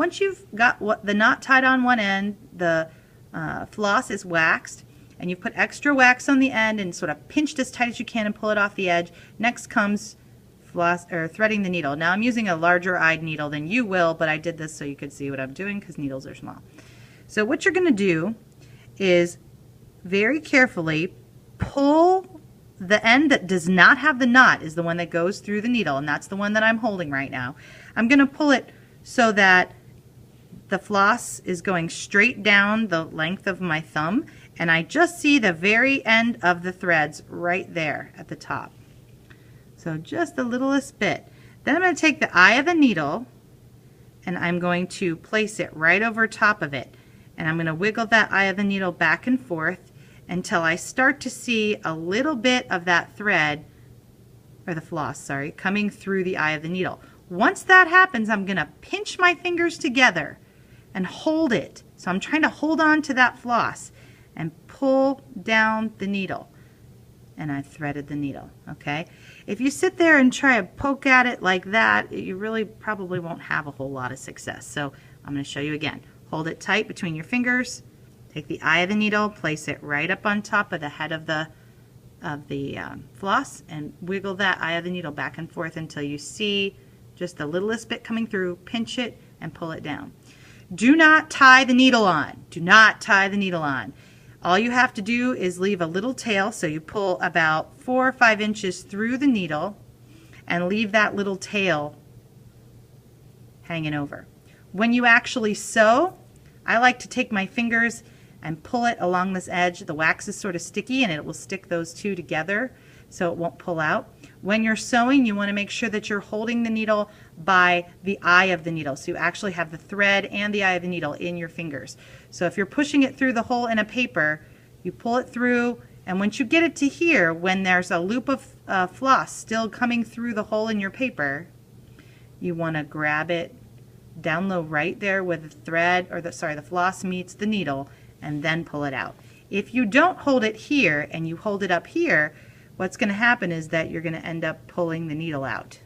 Once you've got the knot tied on one end, the floss is waxed, and you put extra wax on the end and sort of pinched as tight as you can and pull it off the edge. Next comes threading the needle. Now I'm using a larger eyed needle than you will, but I did this so you could see what I'm doing because needles are small. So what you're going to do is very carefully pull the end that does not have the knot, is the one that goes through the needle, and that's the one that I'm holding right now. I'm going to pull it so that the floss is going straight down the length of my thumb, and I just see the very end of the threads right there at the top. So just the littlest bit. Then I'm going to take the eye of the needle and I'm going to place it right over top of it, and I'm going to wiggle that eye of the needle back and forth until I start to see a little bit of that thread, or the floss, sorry, coming through the eye of the needle. Once that happens, I'm going to pinch my fingers together and hold it. So I'm trying to hold on to that floss and pull down the needle. And I threaded the needle, okay? If you sit there and try to poke at it like that, you really probably won't have a whole lot of success. So I'm going to show you again. Hold it tight between your fingers. Take the eye of the needle, place it right up on top of the head of the floss, and wiggle that eye of the needle back and forth until you see just the littlest bit coming through. Pinch it and pull it down. Do not tie the needle on. Do not tie the needle on. All you have to do is leave a little tail, so you pull about 4 or 5 inches through the needle and leave that little tail hanging over. When you actually sew, I like to take my fingers and pull it along this edge. The wax is sort of sticky and it will stick those two together so it won't pull out. When you're sewing, you want to make sure that you're holding the needle by the eye of the needle, so you actually have the thread and the eye of the needle in your fingers. So if you're pushing it through the hole in a paper, you pull it through, and once you get it to here, when there's a loop of floss still coming through the hole in your paper, you want to grab it down low right there where the thread, or the floss meets the needle, and then pull it out. If you don't hold it here and you hold it up here, what's going to happen is that you're going to end up pulling the needle out.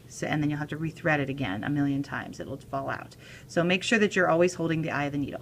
So, and then you'll have to rethread it again a million times. It'll fall out. So make sure that you're always holding the eye of the needle.